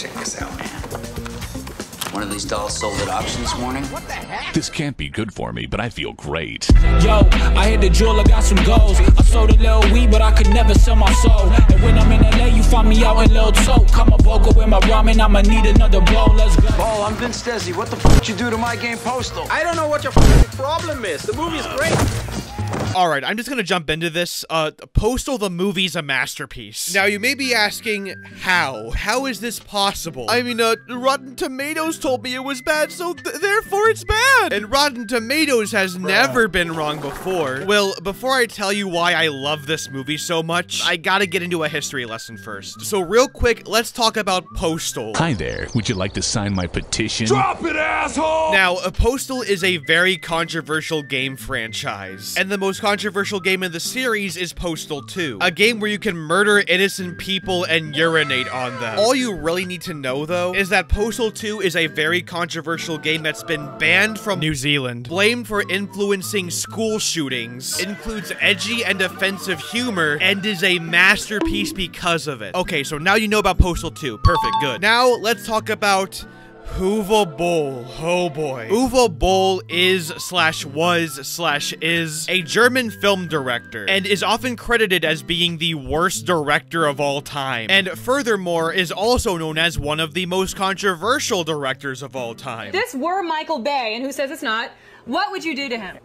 Check this out, man. One of these dolls sold at auction this morning. What the heck? This can't be good for me, but I feel great. Yo, I hit the jeweler, got some goals. I sold a little weed, but I could never sell my soul. And when I'm in LA, you find me out in Lil Toke. Come a vocal with my ramen, I'ma need another blow. Let's go. Oh, I'm Vince Stezzi. What the fuck you do to my game Postal? I don't know what your fucking problem is. The movie is great. Alright, I'm just gonna jump into this. Postal the movie's a masterpiece. Now, you may be asking, how? How is this possible? I mean, Rotten Tomatoes told me it was bad, so therefore it's bad! And Rotten Tomatoes has never been wrong before. Well, before I tell you why I love this movie so much, I gotta get into a history lesson first. So real quick, let's talk about Postal. Hi there, would you like to sign my petition? Drop it, asshole! Now, Postal is a very controversial game franchise, and the most controversial game in the series is Postal 2, a game where you can murder innocent people and urinate on them. All you really need to know, though, is that Postal 2 is a very controversial game that's been banned from New Zealand, blamed for influencing school shootings, includes edgy and offensive humor, and is a masterpiece because of it. Okay, so now you know about Postal 2. Perfect, good. Now, let's talk about Uwe Boll. Oh boy. Uwe Boll is a German film director and is often credited as being the worst director of all time. And furthermore, is also known as one of the most controversial directors of all time. If this were Michael Bay, and who says it's not, what would you do to him?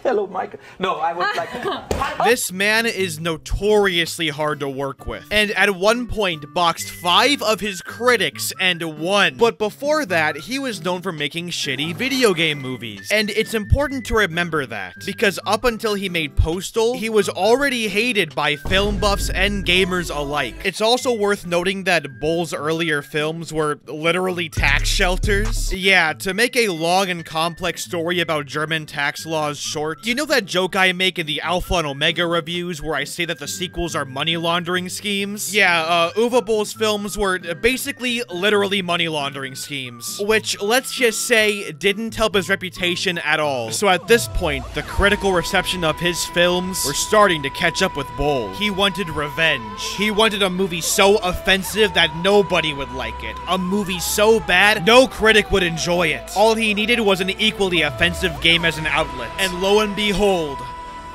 Hello, Michael. No, I would like... This man is notoriously hard to work with, and at one point boxed 5 of his critics and won. But before that, he was known for making shitty video game movies. And it's important to remember that, because up until he made Postal, he was already hated by film buffs and gamers alike. It's also worth noting that Boll's earlier films were literally tax shelters. Yeah, to make a long and complex story about German tax laws short, you know that joke I make in the Alpha and Omega reviews where I say that the sequels are money laundering schemes? Yeah, Uwe Boll's films were basically literally money laundering schemes, which, let's just say, didn't help his reputation at all. So at this point, the critical reception of his films were starting to catch up with Boll. He wanted revenge. He wanted a movie so offensive that nobody would like it. A movie so bad, no critic would enjoy it. All he needed was an equally offensive game as an outlet. And lo and behold,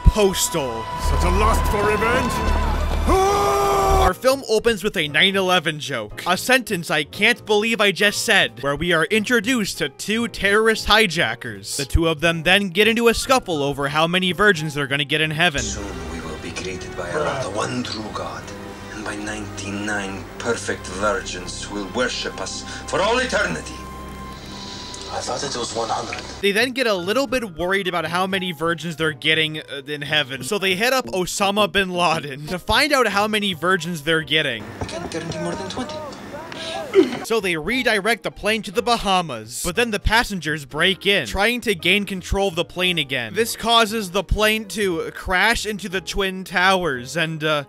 Postal. Such a lust for revenge? Our film opens with a 9/11 joke, a sentence I can't believe I just said, where we are introduced to 2 terrorist hijackers. The 2 of them then get into a scuffle over how many virgins they're gonna get in heaven. Soon we will be created by Allah, the one true God, and by 99 perfect virgins will worship us for all eternity. I thought it was 100. They then get a little bit worried about how many virgins they're getting in heaven, so they hit up Osama bin Laden to find out how many virgins they're getting. I can't guarantee more than 20. So they redirect the plane to the Bahamas, but then the passengers break in, trying to gain control of the plane again. This causes the plane to crash into the Twin Towers, and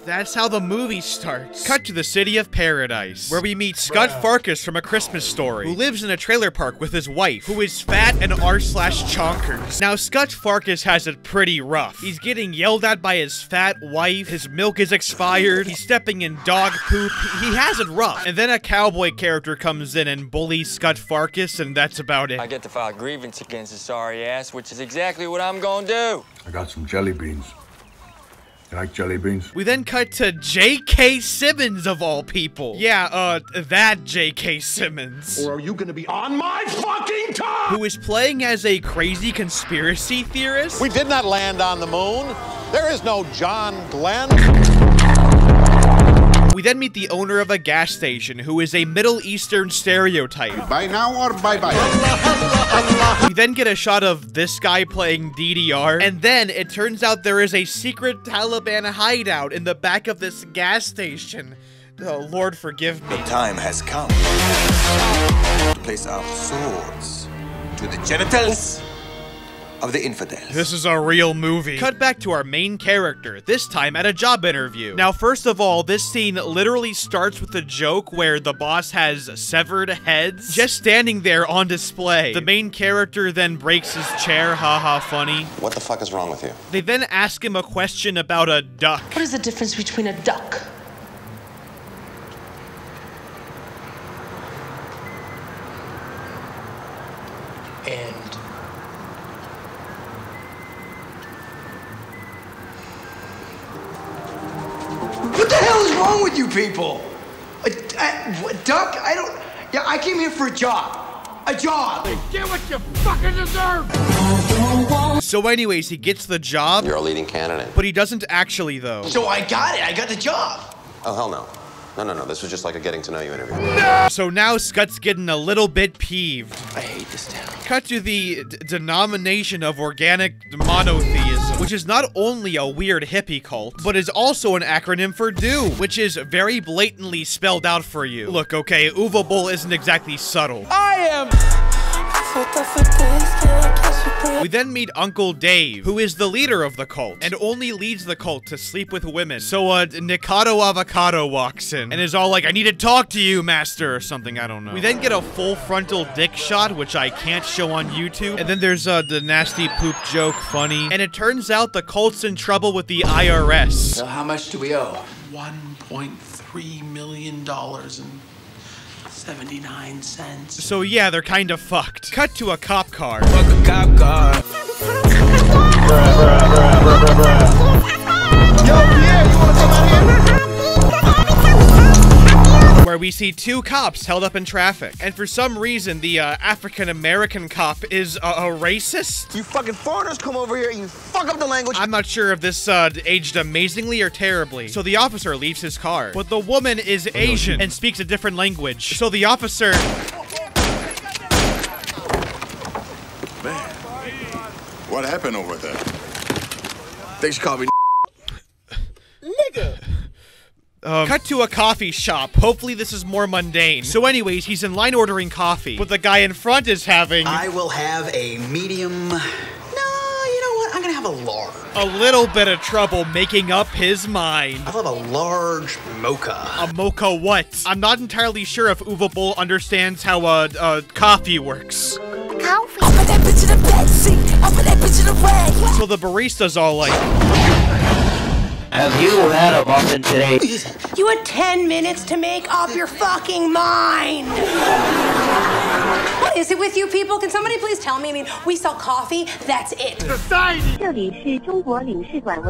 that's how the movie starts. Cut to the city of Paradise, where we meet Scott Farkus from A Christmas Story, who lives in a trailer park with his wife, who is fat and r/chonkers. Now, Scott Farkus has it pretty rough. He's getting yelled at by his fat wife, his milk is expired, he's stepping in dog poop, he has it rough. And then a cowboy character comes in and bullies Scott Farkus, and that's about it. I get to file grievance against his sorry ass, which is exactly what I'm gonna do. I got some jelly beans. You like jelly beans? We then cut to J.K. Simmons, of all people. Yeah, that J.K. Simmons. Or are you gonna be on my fucking tongue? Who is playing as a crazy conspiracy theorist? We did not land on the moon. There is no John Glenn. We then meet the owner of a gas station, who is a Middle Eastern stereotype. Bye now or bye-bye? We then get a shot of this guy playing DDR, and then it turns out there is a secret Taliban hideout in the back of this gas station. Oh, Lord forgive me. The time has come to place our swords to the genitals of the infidels. This is a real movie. Cut back to our main character, this time at a job interview. Now, first of all, this scene literally starts with a joke where the boss has severed heads just standing there on display. The main character then breaks his chair, haha funny. What the fuck is wrong with you? They then ask him a question about a duck. What is the difference between a duck And what the hell is wrong with you people? Duck, I don't... Yeah, I came here for a job. A job! Get what you fucking deserve! So anyways, he gets the job. You're a leading candidate. But he doesn't actually, though. So I got it. I got the job. Oh, hell no. No. This was just like a getting to know you interview. No! So now Scott's getting a little bit peeved. I hate this town. Cut to the denomination of organic monotheism, which is not only a weird hippie cult, but is also an acronym for DO, which is very blatantly spelled out for you. Look, okay, Uwe Boll isn't exactly subtle. I am... We then meet Uncle Dave, who is the leader of the cult, and only leads the cult to sleep with women. So, Nikado Avocado walks in, and is all like, I need to talk to you, master, or something, I don't know. We then get a full frontal dick shot, which I can't show on YouTube, and then there's, the nasty poop joke, funny, and it turns out the cult's in trouble with the IRS. So how much do we owe? $1.3 million and 79 cents. So yeah, they're kind of fucked. Cut to a cop car. Fuck a cop car. Yo, Pierre, you wanna come out here? Where we see two cops held up in traffic. And for some reason, the African-American cop is a racist? You fucking foreigners come over here and you fuck up the language. I'm not sure if this aged amazingly or terribly. So the officer leaves his car. But the woman is Asian and speaks a different language. So the officer... Man, what happened over there? They should call me Nigga! Cut to a coffee shop. Hopefully this is more mundane. So anyways, he's in line ordering coffee, but the guy in front is having... I will have a medium... No, you know what? I'm gonna have a large. A little bit of trouble making up his mind. I'll have a large mocha. A mocha what? I'm not entirely sure if Uwe Boll understands how, coffee works. Coffee. I put that bitch in the backseat. I put that bitch in the rag. So the barista's all like... Have you had a muffin today? You had 10 minutes to make up your fucking mind. What is it with you people? Can somebody please tell me? I mean, we sell coffee, that's it.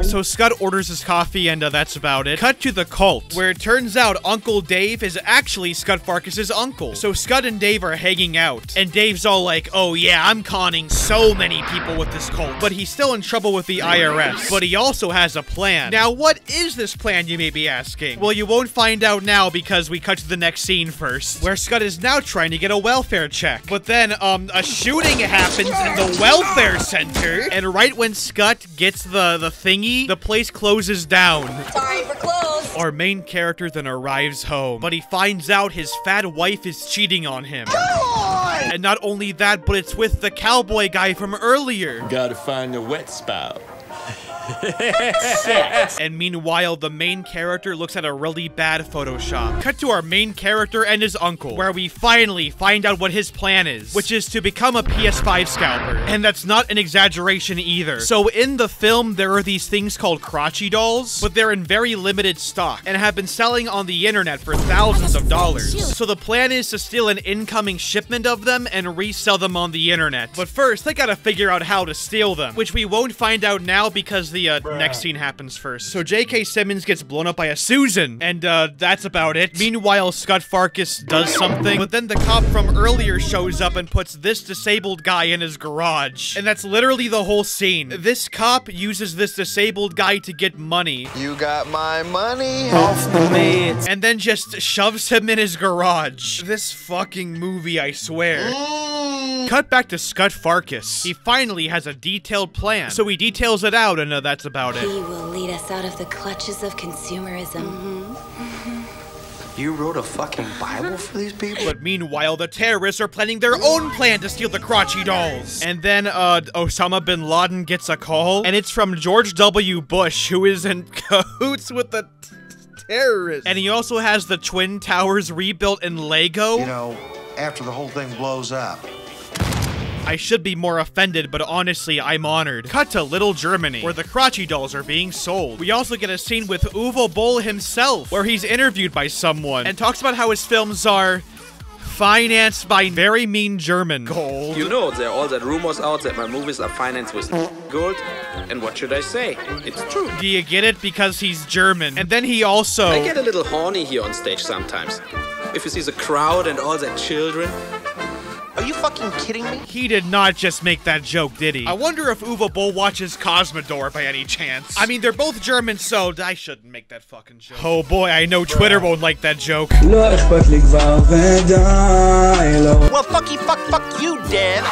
So Scott orders his coffee and that's about it. Cut to the cult, where it turns out Uncle Dave is actually Scott Farkus's uncle. So Scott and Dave are hanging out, and Dave's all like, oh yeah, I'm conning so many people with this cult. But he's still in trouble with the IRS. But he also has a plan. Now, what is this plan, you may be asking? Well, you won't find out now because we cut to the next scene first, where Scott is now trying to get a welfare check. But then, a shooting happens in the welfare center, and right when Scott gets the thingy, the place closes down. Sorry, we're closed. Our main character then arrives home, but he finds out his fat wife is cheating on him. And not only that, but it's with the cowboy guy from earlier. Gotta find the wet spout. And meanwhile, the main character looks at a really bad Photoshop. Cut to our main character and his uncle, where we finally find out what his plan is, which is to become a PS5 scalper. And that's not an exaggeration either. So in the film, there are these things called crotchy dolls, but they're in very limited stock and have been selling on the internet for thousands of dollars. So the plan is to steal an incoming shipment of them and resell them on the internet. But first, they gotta figure out how to steal them, which we won't find out now because the next scene happens first. So J.K. Simmons gets blown up by a Susan, and that's about it. Meanwhile, Scott Farkus does something, but then the cop from earlier shows up and puts this disabled guy in his garage. And that's literally the whole scene. This cop uses this disabled guy to get money. You got my money. Off me. And then just shoves him in his garage. This fucking movie, I swear. Cut back to Scott Farkus. He finally has a detailed plan, so he details it out, and that's about it. He will lead us out of the clutches of consumerism. You wrote a fucking Bible for these people? But meanwhile, the terrorists are planning their own plan to steal the crotchy dolls. And then, Osama bin Laden gets a call, and it's from George W. Bush, who is in cahoots with the terrorists. And he also has the Twin Towers rebuilt in Lego. You know, after the whole thing blows up. I should be more offended, but honestly, I'm honored. Cut to Little Germany, where the crotchy dolls are being sold. We also get a scene with Uwe Boll himself, where he's interviewed by someone, and talks about how his films are... financed by very mean German. Gold. You know, there are all that rumors out that my movies are financed with gold. And what should I say? It's true. Do you get it? Because he's German. And then he also... I get a little horny here on stage sometimes. If you see the crowd and all the children. Are you fucking kidding me? He did not just make that joke, did he? I wonder if Uwe Boll watches Cosmodor by any chance. I mean, they're both German, so I shouldn't make that fucking joke. Oh boy, I know Twitter won't like that joke. Well, fuck you, Dan.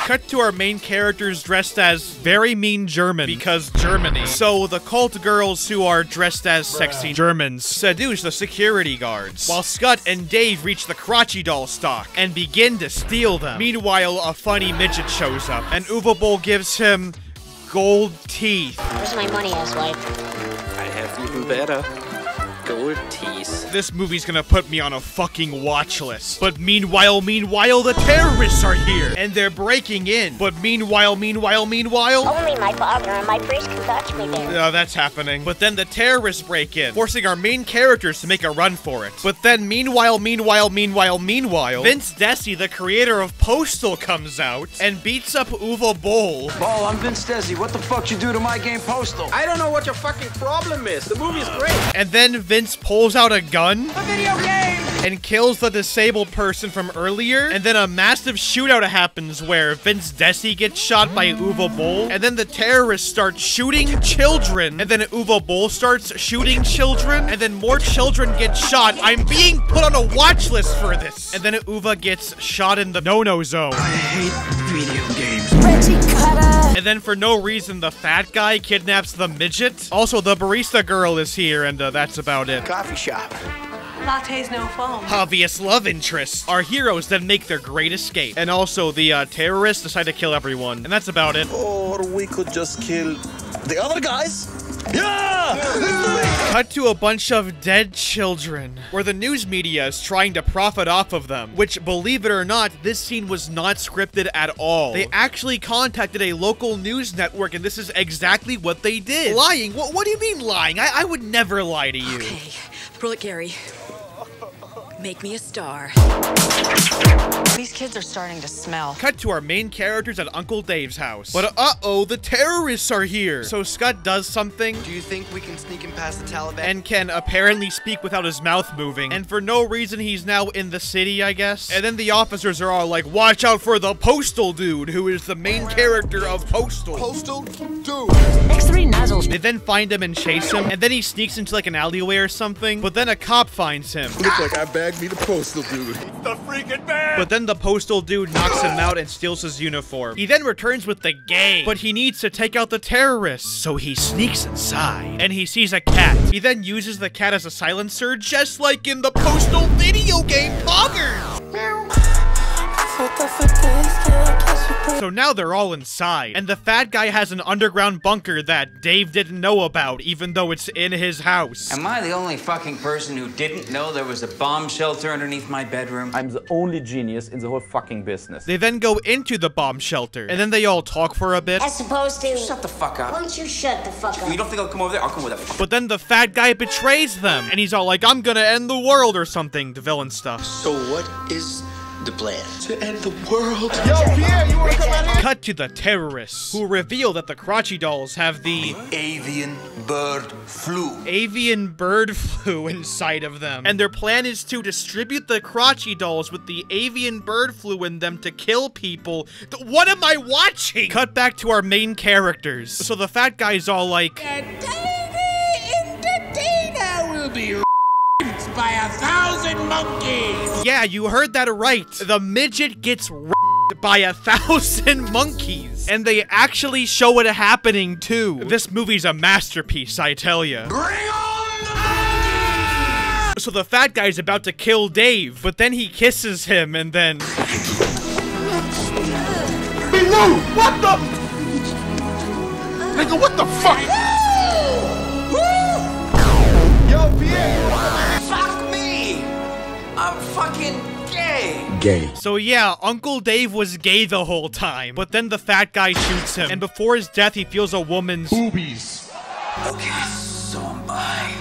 Cut to our main characters dressed as very mean German, because Germany. So the cult girls who are dressed as sexy Germans seduce the security guards, while Scott and Dave reach the crotchy doll stock and begin to steal them. Meanwhile, a funny midget shows up, and Uwe Boll gives him gold teeth. Where's my money, asswipe? I have even better. Gold teeth. This movie's gonna put me on a fucking watch list. But meanwhile, the terrorists are here. And they're breaking in. But meanwhile... Only my father and my priest can touch me there. Yeah, that's happening. But then the terrorists break in, forcing our main characters to make a run for it. But then meanwhile, Vince Desi, the creator of Postal, comes out and beats up Uwe Boll. Boll, I'm Vince Desi. What the fuck you do to my game Postal? I don't know what your fucking problem is. The movie's great. And then Vince pulls out a gun. A video game! And kills the disabled person from earlier. And then a massive shootout happens where Vince Desi gets shot by Uwe Boll. And then the terrorists start shooting children. And then Uwe Boll starts shooting children. And then more children get shot. I'm being put on a watch list for this. And then Uwe gets shot in the no-no zone. I hate video games. And then for no reason, the fat guy kidnaps the midget. Also, the barista girl is here, and that's about it. Coffee shop. Lattes, no foam. Obvious love interests. Our heroes then make their great escape. And also, the terrorists decide to kill everyone. And that's about it. Or we could just kill the other guys. Yeah! Cut to a bunch of dead children, where the news media is trying to profit off of them, which, believe it or not, this scene was not scripted at all. They actually contacted a local news network, and this is exactly what they did. Lying? What do you mean lying? I would never lie to you. Okay, Bullet Gary. Make me a star. These kids are starting to smell. Cut to our main characters at Uncle Dave's house. But uh-oh, the terrorists are here. So Scott does something. Do you think we can sneak him past the Taliban? And can apparently speak without his mouth moving. And for no reason, he's now in the city, I guess. And then the officers are all like, watch out for the Postal dude, who is the main character of Postal. Postal dude. Next 3 nozzles. They then find him and chase him. And then he sneaks into like an alleyway or something. But then a cop finds him. Looks like I bagged me the Postal dude. The freaking man. But then the Postal dude knocks him out and steals his uniform. He then returns with the gang, but he needs to take out the terrorists. So he sneaks inside, and he sees a cat. He then uses the cat as a silencer, just like in the Postal video game Poggers. So now they're all inside, and the fat guy has an underground bunker that Dave didn't know about, even though it's in his house. Am I the only fucking person who didn't know there was a bomb shelter underneath my bedroom? I'm the only genius in the whole fucking business. They then go into the bomb shelter, and then they all talk for a bit. As opposed to... Shut the fuck up. Why don't you shut the fuck up? You don't think I'll come over there? I'll come over there. But then the fat guy betrays them, and he's all like, I'm gonna end the world or something, the villain stuff. So what is the plan? To end the world. Yo, Pierre, you wanna come out here? Cut to the terrorists, who reveal that the crotchy dolls have the avian bird flu. Avian bird flu inside of them. And their plan is to distribute the crotchy dolls with the avian bird flu in them to kill people. What am I watching? Cut back to our main characters. So the fat guy's all like, Entertainer will be by 1,000 monkeys. Yeah, you heard that right. The midget gets by 1,000 monkeys. And they actually show it happening too. This movie's a masterpiece, I tell ya. Bring on the monkeys! So the fat guy's about to kill Dave, but then he kisses him and then... Below! What the? Nigga, what the fuck? Yo, Pierre! Fuck me! I'm fucking gay! Gay. So yeah, Uncle Dave was gay the whole time, but then the fat guy shoots him, and before his death, he feels a woman's boobies. Okay, so am I.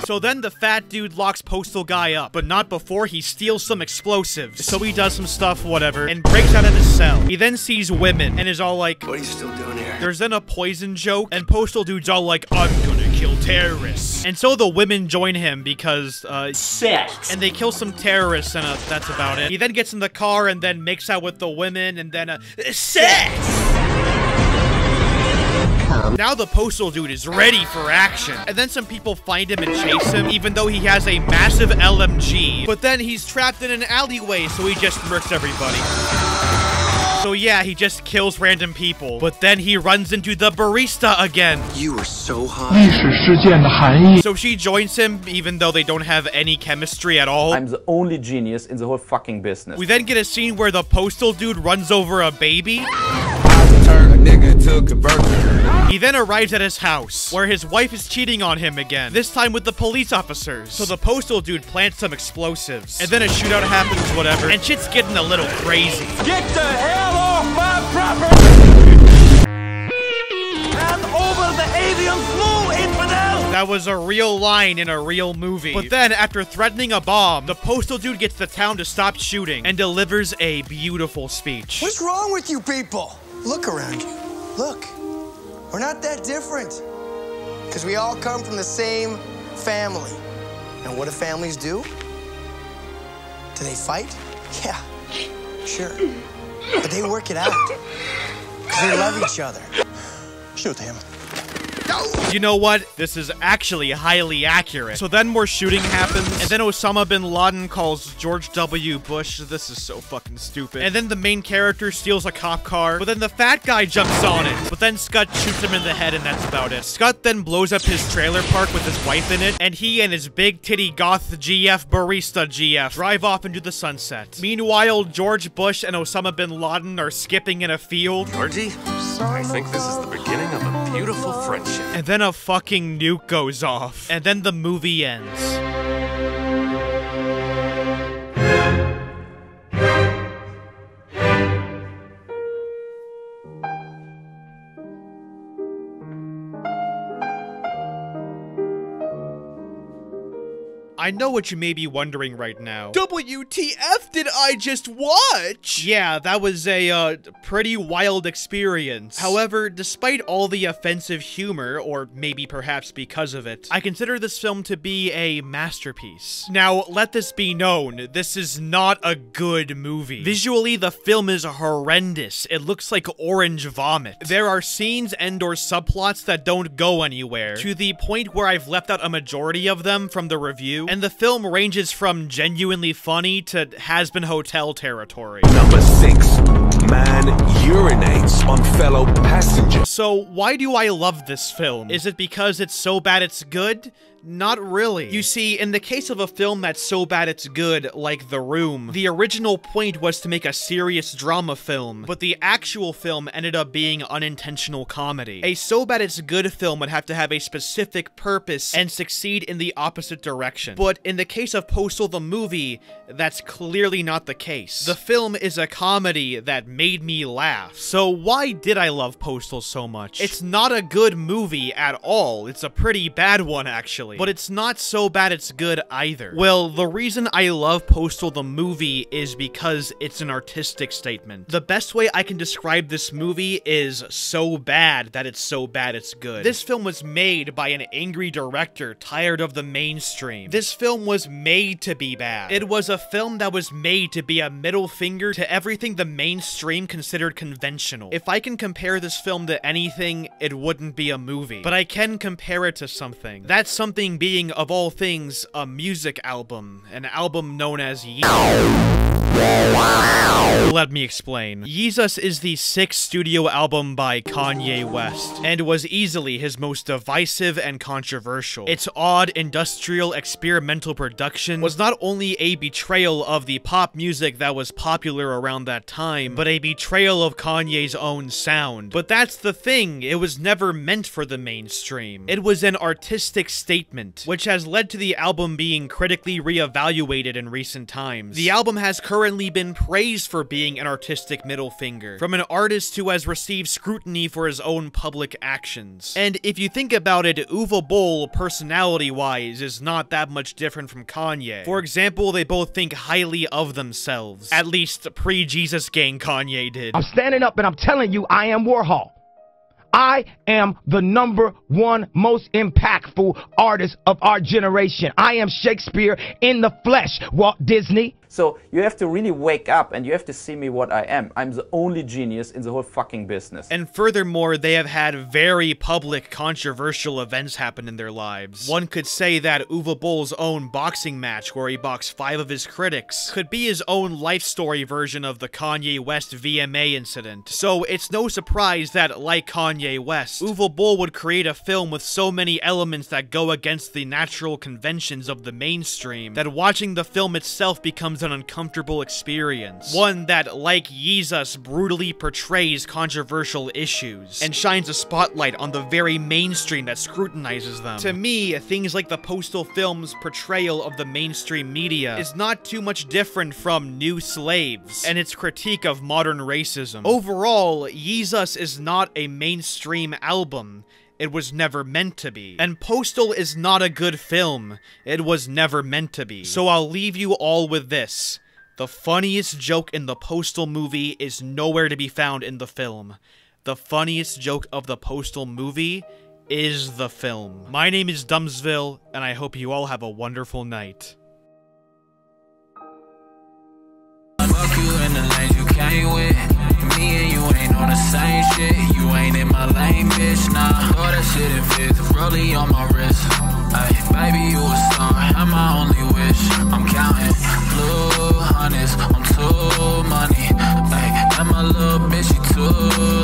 So then the fat dude locks Postal Guy up, but not before he steals some explosives. So he does some stuff, whatever, and breaks out of his cell. He then sees women and is all like, what are you still doing here? There's then a poison joke, and Postal Dude's all like, I'm gonna kill terrorists. And so the women join him because, sex. And they kill some terrorists, and that's about it. He then gets in the car and then makes out with the women, and then, sex! Now the Postal Dude is ready for action. And then some people find him and chase him, even though he has a massive LMG. But then he's trapped in an alleyway, so he just murks everybody. So yeah, he just kills random people. But then he runs into the barista again. You are so hot. So she joins him, even though they don't have any chemistry at all. I'm the only genius in the whole fucking business. We then get a scene where the Postal Dude runs over a baby. He then arrives at his house, where his wife is cheating on him again, this time with the police officers. So the Postal Dude plants some explosives, and then a shootout happens, whatever, and shit's getting a little crazy. Get the hell off my property! Hand over the avian flu, infidel! That was a real line in a real movie. But then, after threatening a bomb, the Postal Dude gets the town to stop shooting and delivers a beautiful speech. What's wrong with you people? Look around you. Look. We're not that different. Because we all come from the same family. And what do families do? Do they fight? Yeah, sure. But they work it out. Because they love each other. Shoot him. You know what? This is actually highly accurate. So then more shooting happens, and then Osama bin Laden calls George W. Bush. This is so fucking stupid. And then the main character steals a cop car, but then the fat guy jumps on it. But then Scott shoots him in the head, and that's about it. Scott then blows up his trailer park with his wife in it, and he and his big titty goth GF barista GF drive off into the sunset. Meanwhile, George Bush and Osama bin Laden are skipping in a field. Georgie, I think this is the beginning of a beautiful friendship. And then a fucking nuke goes off. And then the movie ends. I know what you may be wondering right now. WTF did I just watch? Yeah, that was a, pretty wild experience. However, despite all the offensive humor, or maybe perhaps because of it, I consider this film to be a masterpiece. Now, let this be known, this is not a good movie. Visually, the film is horrendous. It looks like orange vomit. There are scenes and/or subplots that don't go anywhere, to the point where I've left out a majority of them from the review, and the film ranges from genuinely funny to has-been hotel territory. Number 6. Man urinates on fellow passengers. So why do I love this film? Is it because it's so bad it's good? Not really. You see, in the case of a film that's so bad it's good, like The Room, the original point was to make a serious drama film, but the actual film ended up being unintentional comedy. A so bad it's good film would have to have a specific purpose and succeed in the opposite direction. But in the case of Postal the movie, that's clearly not the case. The film is a comedy that made me laugh. So why did I love Postal so much? It's not a good movie at all. It's a pretty bad one, actually. But it's not so bad it's good either. Well, the reason I love Postal the movie is because it's an artistic statement. The best way I can describe this movie is so bad that it's so bad it's good. This film was made by an angry director tired of the mainstream. This film was made to be bad. It was a film that was made to be a middle finger to everything the mainstream considered conventional. If I can compare this film to anything, it wouldn't be a movie. But I can compare it to something. That something being, of all things, a music album. An album known as Yeezus. Let me explain. Yeezus is the 6th studio album by Kanye West, and was easily his most divisive and controversial. Its odd, industrial, experimental production was not only a betrayal of the pop music that was popular around that time, but a betrayal of Kanye's own sound. But that's the thing, it was never meant for the mainstream. It was an artistic statement, which has led to the album being critically reevaluated in recent times. The album has currently apparently been praised for being an artistic middle finger from an artist who has received scrutiny for his own public actions. And if you think about it, Uwe Boll, personality-wise, is not that much different from Kanye. For example, they both think highly of themselves. At least pre-Jesus gang Kanye did. I'm standing up and I'm telling you I am Warhol. I am the #1 most impactful artist of our generation. I am Shakespeare in the flesh, Walt Disney. So you have to really wake up and you have to see me what I am. I'm the only genius in the whole fucking business. And furthermore, they have had very public, controversial events happen in their lives. One could say that Uwe Boll's own boxing match, where he boxed 5 of his critics, could be his own life story version of the Kanye West VMA incident. So it's no surprise that, like Kanye West, Uwe Boll would create a film with so many elements that go against the natural conventions of the mainstream, that watching the film itself becomes an uncomfortable experience. One that, like Jesus, brutally portrays controversial issues, and shines a spotlight on the very mainstream that scrutinizes them. To me, things like the Postal film's portrayal of the mainstream media is not too much different from New Slaves, and its critique of modern racism. Overall, Jesus is not a mainstream album. It was never meant to be. And Postal is not a good film. It was never meant to be. So I'll leave you all with this. The funniest joke in the Postal movie is nowhere to be found in the film. The funniest joke of the Postal movie is the film. My name is Dumbsville, and I hope you all have a wonderful night. Fuck you in the lanes you came with. Me and you ain't on the same shit. You ain't in my lane, bitch, nah. All that shit in fifth, rollie on my wrist. Ay, baby, you a star, I'm my only wish. I'm counting blue hundreds, I'm too money. Ay, and my little bitch, she too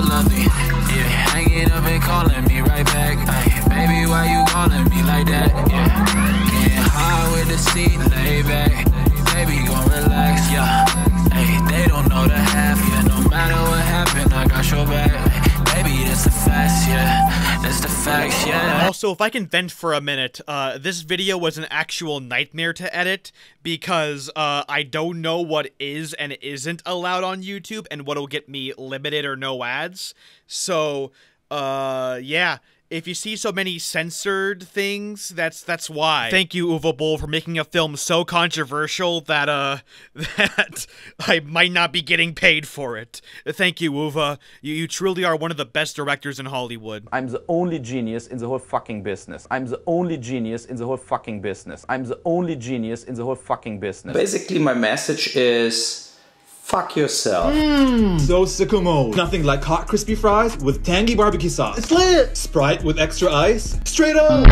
lovely. Yeah, hanging up and calling me right back. Ay, baby, why you calling me like that? Yeah, getting high with the seat laid back. Baby, gon' relax, yeah. Hey, they don't know the half, yeah. No matter what happened, I got your back. Baby, that's the facts, yeah. That's the facts, yeah. Also, if I can vent for a minute, this video was an actual nightmare to edit because I don't know what is and isn't allowed on YouTube and what'll get me limited or no ads. So, yeah. If you see so many censored things, that's why. Thank you, Uwe Boll, for making a film so controversial that, that I might not be getting paid for it. Thank you, Uwe. You truly are one of the best directors in Hollywood. I'm the only genius in the whole fucking business. I'm the only genius in the whole fucking business. I'm the only genius in the whole fucking business. Basically, my message is... fuck yourself. So sicko mode. Nothing like hot crispy fries with tangy barbecue sauce. It's lit! Sprite with extra ice. Straight up!